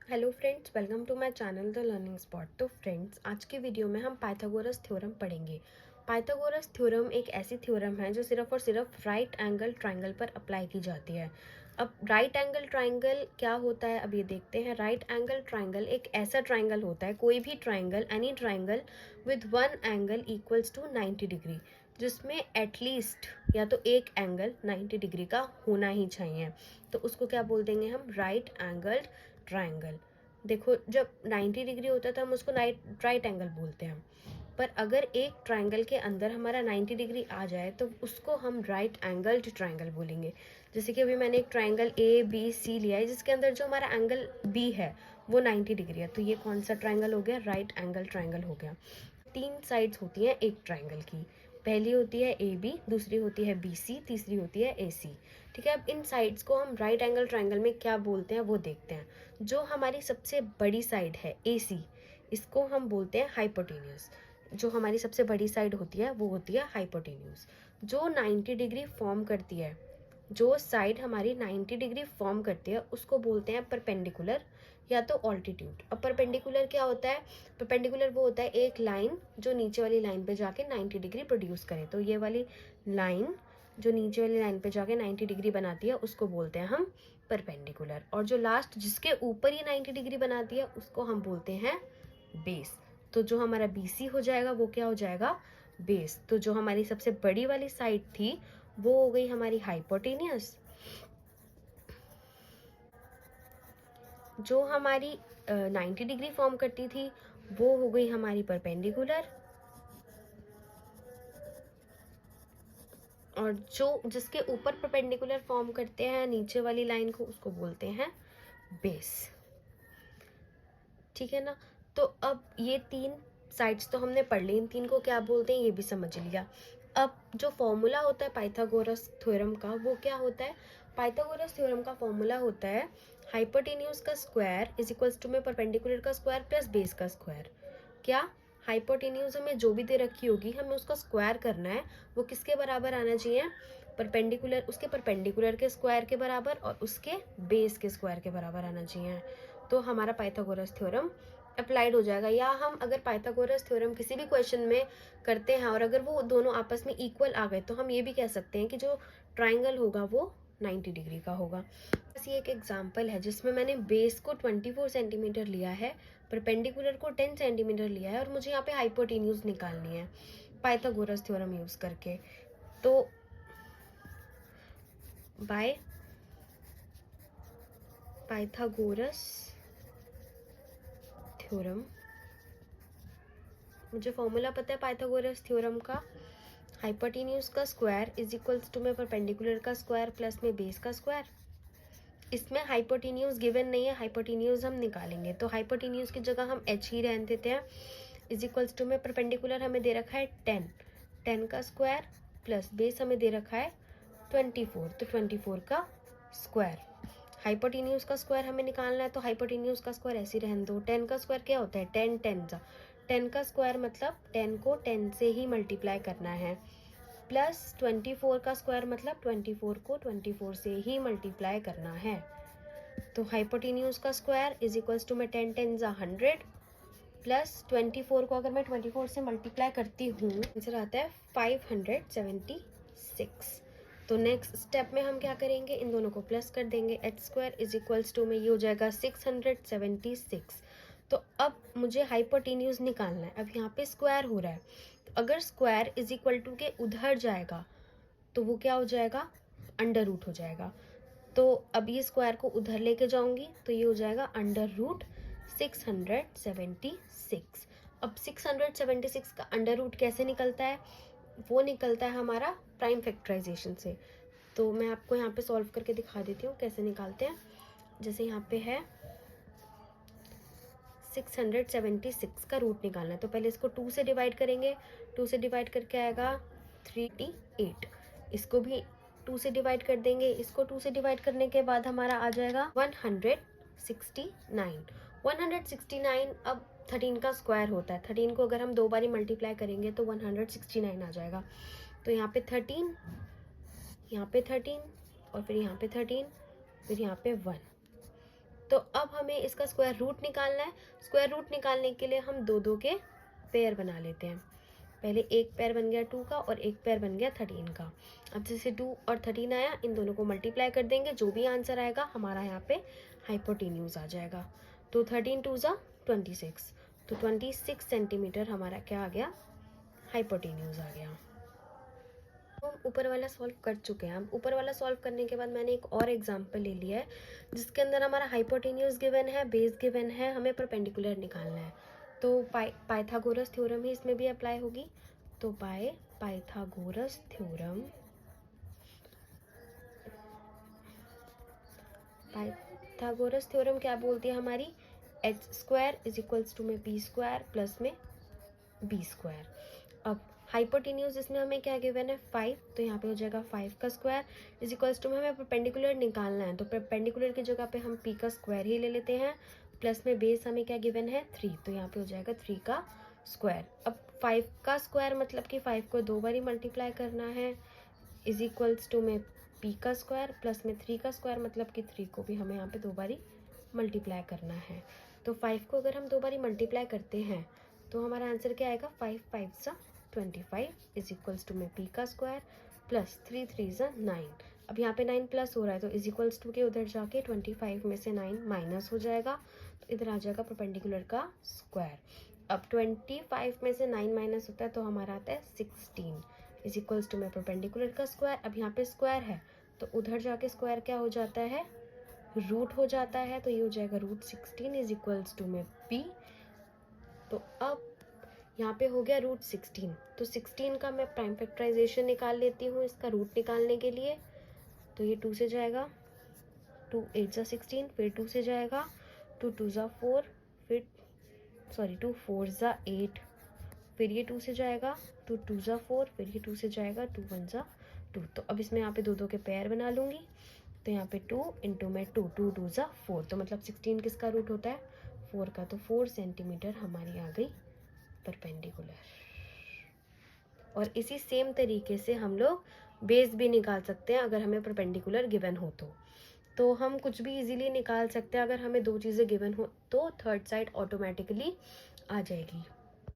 Hello friends, welcome to my channel the learning spot. तो friends, आज की video में हम पाइथागोरस थ्योरम पढ़ेंगे। पाइथागोरस थ्योरम एक ऐसी थ्योरम है जो सिर्फ और सिर्फ राइट एंगल ट्राइंगल पर अप्लाई की जाती है। अब राइट एंगल ट्राइंगल क्या होता है, अब ये देखते हैं। राइट एंगल ट्राइंगल एक ऐसा ट्राइंगल होता है, कोई भी triangle, any triangle with one angle equals to 90 degree, जिसमें एटलीस्ट या तो एक एंगल 90 डिग्री का होना ही चाहिए। तो उसको क्या बोल देंगे हम? Right angled triangle. देखो, जब 90 डिग्री होता है तो हम उसको राइट एंगल बोलते हैं, पर अगर एक ट्राइंगल के अंदर हमारा 90 डिग्री आ जाए तो उसको हम राइट एंगल्ड ट्राइंगल बोलेंगे। जैसे कि अभी मैंने एक ट्राइंगल ABC लिया है, जिसके अंदर जो हमारा एंगल B है वो 90 डिग्री है, तो ये कौन सा ट्राइंगल हो गया? राइट एंगल ट्राइंगल हो गया। 3 साइड्स होती हैं एक ट्राइंगल की। पहली होती है AB, दूसरी होती है BC, तीसरी होती है AC। ठीक है, अब इन साइड्स को हम राइट एंगल ट्राइंगल में क्या बोलते हैं वो देखते हैं। जो हमारी सबसे बड़ी साइड है AC, इसको हम बोलते हैं हाइपोटेन्यूज। जो हमारी सबसे बड़ी साइड होती है वो होती है हाइपोटेन्यूज। जो 90 डिग्री फॉर्म करती है, जो साइड हमारी 90 डिग्री फॉर्म करती है, उसको बोलते हैं परपेंडिकुलर या तो ऑल्टीट्यूड। अब परपेंडिकुलर क्या होता है? परपेंडिकुलर वो होता है एक लाइन जो नीचे वाली लाइन पे जाके 90 डिग्री प्रोड्यूस करे। तो ये वाली लाइन जो नीचे वाली लाइन पे जाके 90 डिग्री बनाती है उसको बोलते हैं हम परपेंडिकुलर। और जो लास्ट जिसके ऊपर ये 90 डिग्री बनाती है उसको हम बोलते हैं बेस। तो जो हमारा BC हो जाएगा वो क्या हो जाएगा? बेस। तो जो हमारी सबसे बड़ी वाली साइड थी वो हो गई हमारी हाइपोटेनियस। जो हमारी 90 डिग्री फॉर्म करती थी वो हो गई हमारी परपेंडिकुलर। और जो जिसके ऊपर परपेंडिकुलर फॉर्म करते हैं नीचे वाली लाइन को, उसको बोलते हैं बेस। ठीक है ना? तो अब ये 3 साइड्स तो हमने पढ़ ली, इन 3 को क्या बोलते हैं ये भी समझ लिया। अब जो फॉर्मूला होता है पाइथागोरस थ्योरम का वो क्या होता है? पाइथागोरस थ्योरम का फॉर्मूला होता है हाइपोटेन्यूज का स्क्वायर इज इक्वल्स टू में परपेंडिकुलर का स्क्वायर प्लस बेस का स्क्वायर। क्या? हाइपोटेन्यूज हमें जो भी दे रखी होगी हमें उसका स्क्वायर करना है। वो किसके बराबर आना चाहिए? परपेंडिकुलर, उसके परपेंडिकुलर के स्क्वायर के बराबर और उसके बेस के स्क्वायर के बराबर आना चाहिए। तो हमारा पाइथागोरस थ्योरम अप्लाइड हो जाएगा। या हम अगर पाइथागोरस थ्योरम किसी भी क्वेश्चन में करते हैं और अगर वो दोनों आपस में इक्वल आ गए तो हम ये भी कह सकते हैं कि जो ट्राइंगल होगा वो 90 डिग्री का होगा। बस ये एक एग्जांपल है जिसमें मैंने बेस को 24 सेंटीमीटर लिया है, परपेंडिकुलर को 10 सेंटीमीटर लिया है और मुझे यहाँ पे हाइपोटेन्यूज निकालनी है पाइथागोरस थ्योरम यूज करके। तो बाय पाइथागोरस थ्योरम, मुझे फॉर्मूला पता है पाइथागोरस थ्योरम का। हाइपोटेन्यूज का स्क्वायर इज इक्वल्स टू में परपेंडिकुलर का स्क्वायर प्लस में बेस का स्क्वायर। इसमें हाइपोटेन्यूज गिवन नहीं है, हाइपोटेन्यूज हम निकालेंगे। तो हाइपोटेन्यूज की जगह हम h ही रहने देते हैं। इज इक्वल्स टू में परपेंडिकुलर हमें दे रखा है 10 का स्क्वायर प्लस बेस हमें दे रखा है 24, तो 24 का स्क्वायर। हाइपोटेन्यूज का स्क्वायर हमें निकालना है तो हाइपोटेन्यूज का स्क्वायर ऐसे रहने दो। 10 का स्क्वायर क्या होता है? 10 10 का 10 का स्क्वायर मतलब 10 को 10 से ही मल्टीप्लाई करना है, प्लस 24 का स्क्वायर मतलब 24 को 24 से ही मल्टीप्लाई करना है। तो हाइपोटेन्यूज का स्क्वायर इज इक्वल्स टू में 10 10 100 प्लस 24 को अगर मैं 24 से मल्टीप्लाई करती हूँ आंसर आता है 576। तो नेक्स्ट स्टेप में हम क्या करेंगे? इन दोनों को प्लस कर देंगे। H square is equals to में ये हो जाएगा 676। तो अब मुझे हाइपोटेन्यूज निकालना है। अब यहाँ पे स्क्वायर हो रहा है, तो अगर स्क्वायर इज इक्वल टू के उधर जाएगा तो वो क्या हो जाएगा? अंडर रूट हो जाएगा। तो अब ये स्क्वायर को उधर लेके जाऊंगी तो ये हो जाएगा अंडर रूट 676। अब 676 का अंडर रूट कैसे निकलता है? वो निकलता है हमारा प्राइम फैक्टराइजेशन से। तो मैं आपको यहाँ पे सॉल्व करके दिखा देती हूँ कैसे निकालते हैं। जैसे यहाँ पे है 676 का रूट निकालना है, तो पहले इसको 2 से डिवाइड करेंगे। 2 से डिवाइड करके आएगा 38। इसको भी 2 से डिवाइड कर देंगे। इसको 2 से डिवाइड करने के बाद हमारा आ जाएगा 169। 169 अब 13 का स्क्वायर होता है। 13 को अगर हम 2 बारी मल्टीप्लाई करेंगे तो 169 आ जाएगा। तो यहाँ पे 13, यहाँ पे 13 और फिर यहाँ पे 13, फिर यहाँ पे 1। तो अब हमें इसका स्क्वायर रूट निकालना है। स्क्वायर रूट निकालने के लिए हम दो दो के पेयर बना लेते हैं। पहले एक पेयर बन गया 2 का और एक पेयर बन गया 13 का। अब जैसे 2 और 13 आया, इन दोनों को मल्टीप्लाई कर देंगे, जो भी आंसर आएगा हमारा यहाँ पे हाइपोटेन्यूज आ जाएगा। तो 13 2 ज़ा 26, तो 26 सेंटीमीटर हमारा क्या आ गया, हाइपोटेन्यूज आ गया। तो हम ऊपर वाला सॉल्व कर चुके हैं। अब ऊपर वाला सॉल्व करने के बाद मैंने एक और एग्जांपल ले लिया है जिसके अंदर हमारा हाइपोटेन्यूज गिवन है, बेस गिवन है, हमें परपेंडिकुलर निकालना है। तो पाइथागोरस थ्योरम ही इसमें भी अप्लाई होगी। तो पाइथागोरस थ्योरम, पाइथागोरस थ्योरम क्या बोलती है हमारी, h square is equals to में पी स्क्वायर प्लस में बी स्क्वायर। अब हाइपोटेन्यूज इसमें हमें क्या गिवन है 5, तो यहाँ पे हो जाएगा 5 का स्क्वायर इज इक्वल्स टू में हमें परपेंडिकुलर निकालना है, तो परपेंडिकुलर की जगह पे हम p का स्क्वायर ही ले लेते हैं, प्लस में बेस हमें क्या गिवन है 3, तो यहाँ पे हो जाएगा 3 का स्क्वायर। अब 5 का स्क्वायर मतलब कि 5 को 2 बारी मल्टीप्लाई करना है, इज इक्वल्स टू में p का स्क्वायर प्लस में 3 का स्क्वायर मतलब कि 3 को भी हमें यहाँ पे 2 बारी मल्टीप्लाई करना है। तो 5 को अगर हम 2 बारी मल्टीप्लाई करते हैं तो हमारा आंसर क्या आएगा, 5 5 सा 25 इज इक्वल्स टू में p का स्क्वायर प्लस 3 3 सा 9। अब यहाँ पे 9 प्लस हो रहा है तो इज इक्वल्स टू के उधर जाके 25 में से 9 माइनस हो जाएगा, तो इधर आ जाएगा परपेंडिकुलर का स्क्वायर। अब 25 में से 9 माइनस होता है तो हमारा आता है 16 इज इक्वल्स टू में परपेंडिकुलर का स्क्वायर। अब यहाँ पे स्क्वायर है तो उधर जाके स्क्वायर क्या हो जाता है, रूट हो जाता है, तो ये हो जाएगा रूट 16 इज इक्वल्स टू में p। तो अब यहाँ पे हो गया रूट 16, तो 16 का मैं प्राइम फैक्टराइजेशन निकाल लेती हूँ इसका रूट निकालने के लिए। तो ये 2 से जाएगा, 2 8 ज़ा 16, फिर 2 से जाएगा, 2 2 ज़ा 4, फिर 2 4 ज़ा 8, फिर ये 2 से जाएगा, 2 2 ज़ा 4, फिर ये 2 से जाएगा, 2 1 ज़ा 2। तो अब इसमें यहाँ पे दो दो के पेयर बना लूँगी, तो यहाँ पे 2 इंटू में 2 2 2 ज़ा 4, तो मतलब 16 किसका रूट होता है 4 का, तो 4 सेंटीमीटर हमारी आ गई परपेंडिकुलर। और इसी सेम तरीके से हम लोग बेस भी निकाल सकते हैं अगर हमें परपेंडिकुलर गिवन हो तो हम कुछ भी इजीली निकाल सकते हैं। अगर हमें दो चीज़ें गिवन हो तो थर्ड साइड ऑटोमेटिकली आ जाएगी।